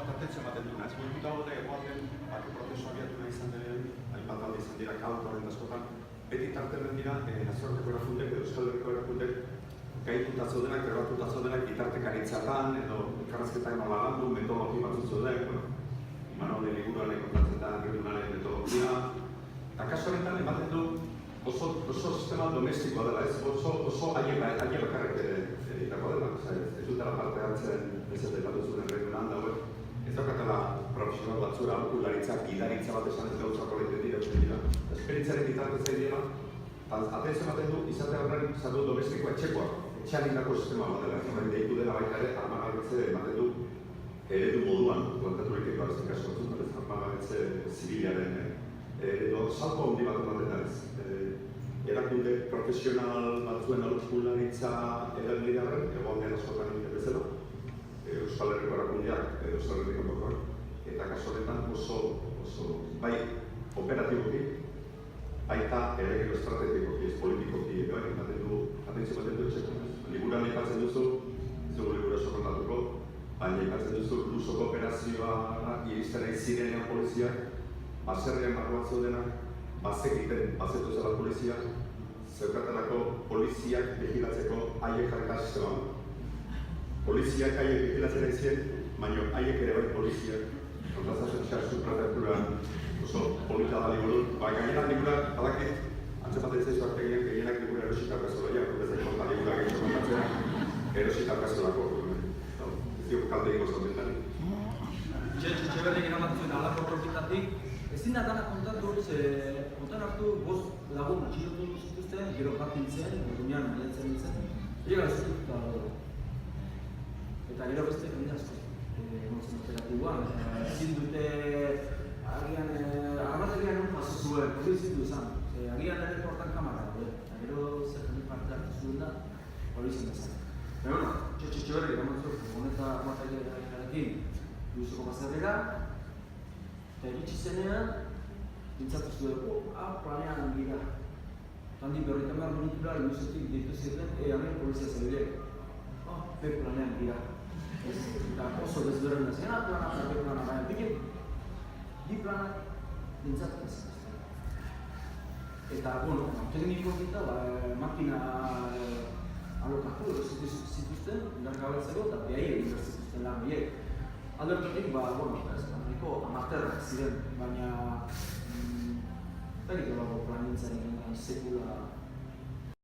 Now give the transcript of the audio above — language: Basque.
bat atentzio ematen duna. Ez goikuta gode egoaten, bako prozesu abiatu nahi izan den, hainbat alde izan dira kalkoaren askotan, beti tarten dira nazioarteko erakundek edo Euskal Herriko erakundek gaituta zaudenak, erratuta zaudenak, bitartekaritzatan edo elkarrazketak nola landu, metodologi batzuk zaudek, Imanol liburuan kontatzen da regionalen metodologia. Eta kasu honetan ematen du oso sistema domestikoa dela, ez? Oso haie bakarrik egitako dela. Ez dutela parte hartzen ez ez depatu zuen regionan dagoen. Ez daukatela profesional batzura, aholkularitza, gidaritza bat esan ez gauzako lehitzen dira, esperientzaren bitartez egin dira. Atentzio ematen du, izate horren zatu domestikoa etxekoa, etxean indako sistema bat dela. Horren deitu dela baita ere, armagabetze ematen du eredu moduan, kontatu ekiko azten kasu batzuk, armagabetze zibiliaren edo salto handi bat ematen da ez. Erakunde profesional batzuen aholkularitza erabilgarren, egoaldean askotan egiten bezala, Euskal Herriko erakundeak, Euskal Herriko moduak, eta kasu honetan oso bai operatiboki, baita ere estrategikoki, ez politikoki, atentzio ematen du etxeko. Liburuan aipatzen duzu, ez dugu liburu oso kontatuko, baina aipatzen duzu lusoko operazioa iristen nahi zirenean poliziak, baserrian barruan zeudenak, bazekiten, bazetu zela poliziak, zeukatelako poliziak vigilatzeko haiek jarrita sistema. Poliziak haiek vigilatzen nahi zien, baina haiek ere bai poliziak, kontrazazen txarzu prefekturan oso polita da liburu, gainera libura, badakit, antzepaten zaizu artegiak gehienak libura erosita arkazola, bezak konta libura gehiago kontatzea, erosita arkazolako. Ez dugu kalte egin goztatzen. Txetxeberrik eramaten zuen alako profitatik, ezin da dana kontatu, kontan hartu bost lagun atxilotu zituzten, gero bat nintzen, gunean maiatzen nintzen, ega ez dut eta gero beste jende asko, emotzen operatiboan, ezin dute agian, armategian non paso zuen, hori ezin du izan, agian ere portan kamara, eta gero zer jende parte hartu zuen da, hori izan bezan. Baina, bueno, txetxeberrik eramaten zuen, honeta armategiarekin, Luzoko baserrera, eta iritsi zenean, bintzatu zuen, planean gira. Handik berretan behar minutura, Luzotik deitu ziren, hemen polizia zebilek. Planean gira. Eta oso desberdin da zen, plana, baina bikin, bi planak bintzatu zen. Eta, bueno, tekniko ginta, makina alokatu edo zituzten, indargabetzeko, eta behai egin zituzten lan biek. Aldertotik, nahiko amaterrak ziren, baina eta egiten dago planintzaren sekula